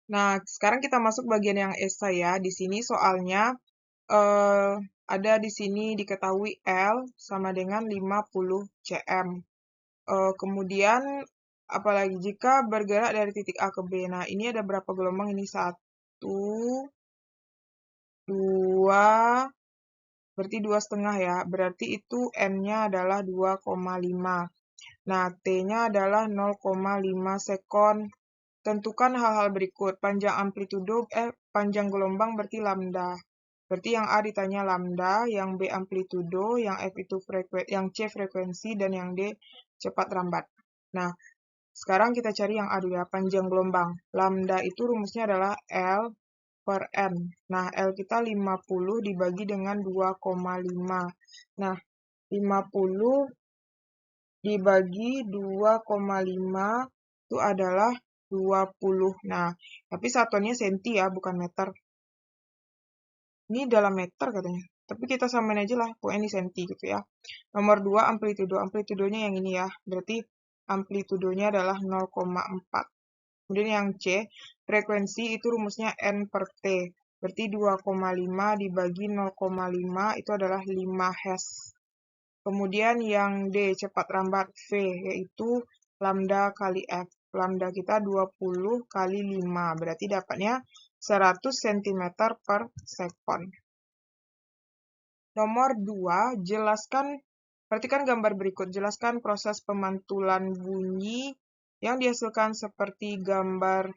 Nah, sekarang kita masuk bagian yang esai ya. Di sini soalnya eh, ada di sini diketahui L sama dengan 50 cm. Kemudian apalagi jika bergerak dari titik A ke B. Nah, ini ada berapa gelombang? Ini 1, 2, berarti 2,5 ya. Berarti itu N-nya adalah 2,5. Nah, T-nya adalah 0,5 sekon. Tentukan hal-hal berikut. Panjang gelombang berarti lambda. Berarti yang A ditanya lambda, yang B amplitudo, yang F itu yang C frekuensi, dan yang D cepat lambat. Nah, sekarang kita cari yang A dulu ya, panjang gelombang. Lambda itu rumusnya adalah L per N. Nah, L kita 50 dibagi dengan 2,5. Nah, 50 dibagi 2,5 itu adalah 20. Nah, tapi satuannya senti ya, bukan meter. Ini dalam meter katanya. Tapi kita samain aja lah, pokoknya ini senti gitu ya. Nomor 2, amplitudo. Amplitudonya yang ini ya. Berarti amplitudonya adalah 0,4. Kemudian yang C, frekuensi itu rumusnya N per T. Berarti 2,5 dibagi 0,5 itu adalah 5 Hz. Kemudian yang D, cepat lambat V, yaitu lambda kali F. Lambda kita 20 kali 5, berarti dapatnya 100 cm per sekon. Nomor 2, perhatikan gambar berikut. Jelaskan proses pemantulan bunyi yang dihasilkan seperti gambar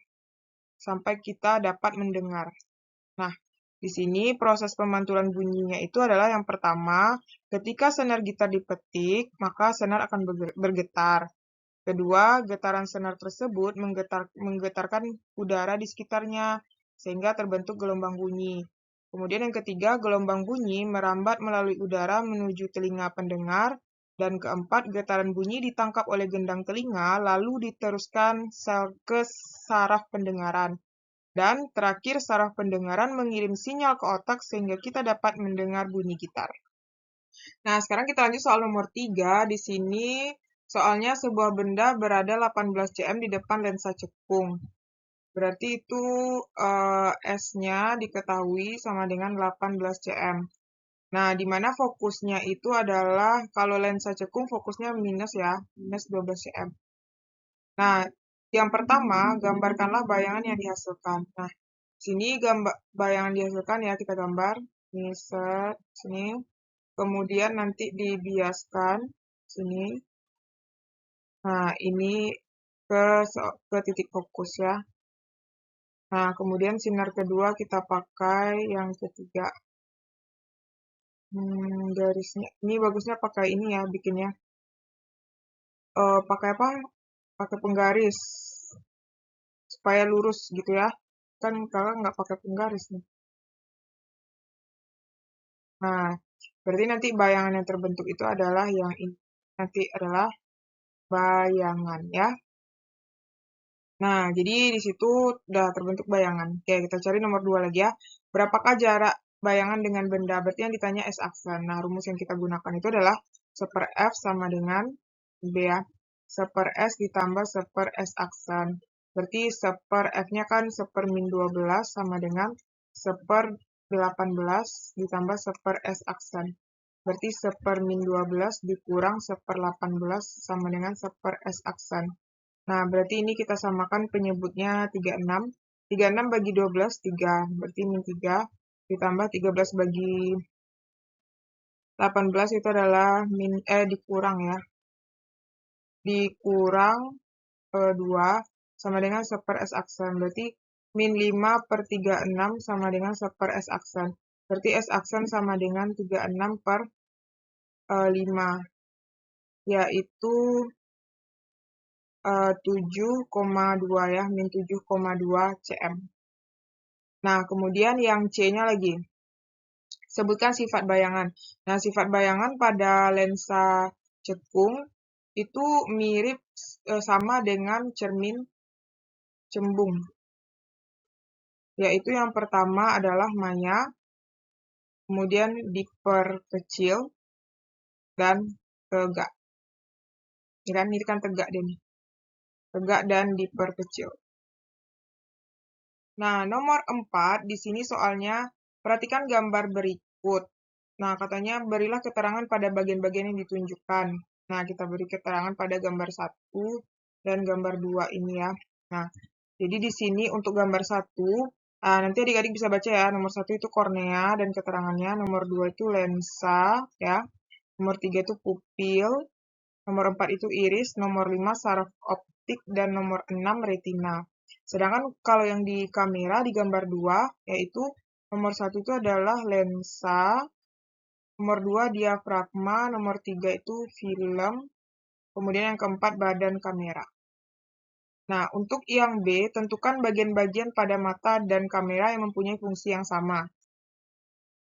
sampai kita dapat mendengar. Nah, di sini proses pemantulan bunyinya itu adalah yang pertama, ketika senar gitar dipetik, maka senar akan bergetar. Kedua, getaran senar tersebut menggetarkan udara di sekitarnya, sehingga terbentuk gelombang bunyi. Kemudian yang ketiga, gelombang bunyi merambat melalui udara menuju telinga pendengar. Dan keempat, getaran bunyi ditangkap oleh gendang telinga, lalu diteruskan ke saraf pendengaran. Dan terakhir, saraf pendengaran mengirim sinyal ke otak sehingga kita dapat mendengar bunyi gitar. Nah, sekarang kita lanjut soal nomor 3. Di sini soalnya sebuah benda berada 18 cm di depan lensa cekung. Berarti itu S-nya diketahui sama dengan 18 cm. Nah, di mana fokusnya itu adalah, kalau lensa cekung fokusnya minus ya, minus 12 cm. Nah, yang pertama, gambarkanlah bayangan yang dihasilkan. Nah, sini bayangan dihasilkan ya, kita gambar. Ini set, sini. Kemudian nanti dibiaskan, sini. Nah, ini ke titik fokus ya. Nah, kemudian sinar kedua kita pakai yang ketiga. Garisnya, ini bagusnya pakai ini ya, bikinnya. Pakai apa? Pakai penggaris. Supaya lurus gitu ya. Kan kakak nggak pakai penggaris nih. Nah, berarti nanti bayangan yang terbentuk itu adalah yang ini. Nanti adalah bayangan ya. Nah, jadi di situ udah terbentuk bayangan. Oke, kita cari nomor 2 lagi ya. Berapakah jarak bayangan dengan benda? Berarti yang ditanya S aksen. Nah, rumus yang kita gunakan itu adalah 1 F sama dengan B ya. 1 S ditambah 1 S aksen. Berarti 1 F-nya kan 1/-12 sama dengan 1/18 ditambah 1 S aksen. Berarti 1/-12 dikurang 1/18 sama dengan 1 S aksen. Nah, berarti ini kita samakan penyebutnya 36. 36 bagi 12, 3. Berarti min 3. Ditambah 13 bagi 18 itu adalah dikurang ya. Dikurang 2 sama dengan 1 S aksen. Berarti min 5/36 sama dengan 1 S aksen. Berarti S aksen sama dengan 36/5. Yaitu 7,2 ya, min 7,2 cm. Nah, kemudian yang C-nya lagi. Sebutkan sifat bayangan. Nah, sifat bayangan pada lensa cekung itu mirip sama dengan cermin cembung. Yaitu yang pertama adalah maya, kemudian diperkecil, dan tegak. Ya kan, ini kan tegak deh nih. Tegak dan diperkecil. Nah, nomor 4 di sini soalnya perhatikan gambar berikut. Nah, katanya berilah keterangan pada bagian-bagian yang ditunjukkan. Nah, kita beri keterangan pada gambar 1 dan gambar 2 ini ya. Nah, jadi di sini untuk gambar 1, nanti adik-adik bisa baca ya, nomor 1 itu kornea dan keterangannya, nomor 2 itu lensa ya, nomor 3 itu pupil, nomor 4 itu iris, nomor 5 saraf optik, dan nomor 6 retina. Sedangkan kalau yang di kamera di gambar 2, yaitu nomor 1 itu adalah lensa, nomor 2 diafragma, nomor 3 itu film, kemudian yang keempat badan kamera. Nah, untuk yang B, tentukan bagian-bagian pada mata dan kamera yang mempunyai fungsi yang sama.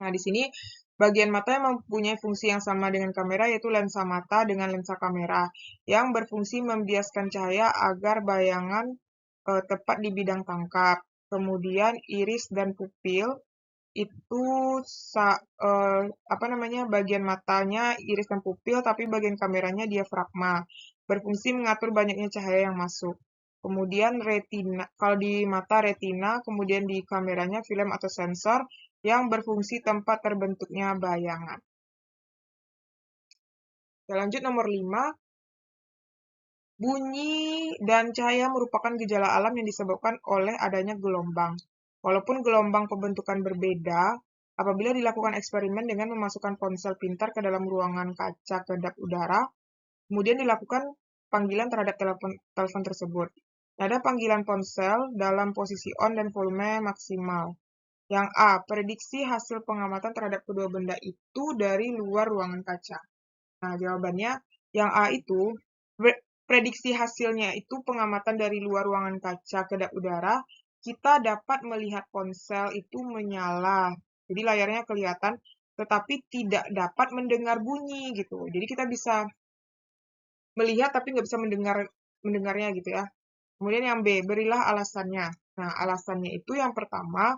Nah, di sini bagian mata yang mempunyai fungsi yang sama dengan kamera yaitu lensa mata dengan lensa kamera yang berfungsi membiaskan cahaya agar bayangan tepat di bidang tangkap. Kemudian iris dan pupil itu bagian matanya iris dan pupil tapi bagian kameranya diafragma. Berfungsi mengatur banyaknya cahaya yang masuk. Kemudian retina, kalau di mata retina, kemudian di kameranya film atau sensor yang berfungsi tempat terbentuknya bayangan. Kita lanjut nomor 5. Bunyi dan cahaya merupakan gejala alam yang disebabkan oleh adanya gelombang. Walaupun gelombang pembentukan berbeda, apabila dilakukan eksperimen dengan memasukkan ponsel pintar ke dalam ruangan kaca kedap udara, kemudian dilakukan panggilan terhadap telepon tersebut. Ada panggilan ponsel dalam posisi on dan volume maksimal. Yang A, prediksi hasil pengamatan terhadap kedua benda itu dari luar ruangan kaca. Nah, jawabannya yang A itu, prediksi hasilnya itu pengamatan dari luar ruangan kaca kedap udara, kita dapat melihat ponsel itu menyala. Jadi layarnya kelihatan, tetapi tidak dapat mendengar bunyi gitu. Jadi kita bisa melihat tapi nggak bisa mendengarnya gitu ya. Kemudian yang B, berilah alasannya. Nah, alasannya itu yang pertama,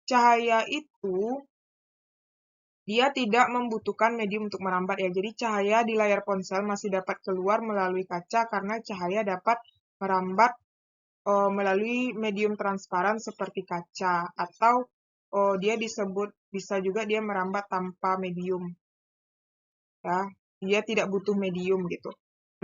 cahaya itu dia tidak membutuhkan medium untuk merambat ya. Jadi cahaya di layar ponsel masih dapat keluar melalui kaca karena cahaya dapat merambat melalui medium transparan seperti kaca atau dia disebut bisa juga dia merambat tanpa medium. Ya, dia tidak butuh medium gitu.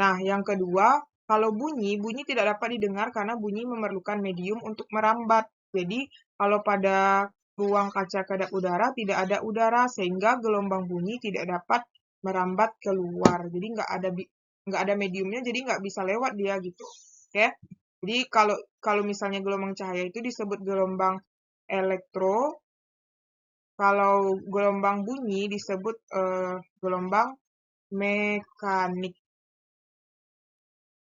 Nah, yang kedua, kalau bunyi tidak dapat didengar karena bunyi memerlukan medium untuk merambat. Jadi, kalau pada ruang kaca kedap udara tidak ada udara sehingga gelombang bunyi tidak dapat merambat keluar. Jadi nggak ada mediumnya, jadi nggak bisa lewat dia gitu. Oke? Jadi kalau misalnya gelombang cahaya itu disebut gelombang elektro, kalau gelombang bunyi disebut gelombang mekanik.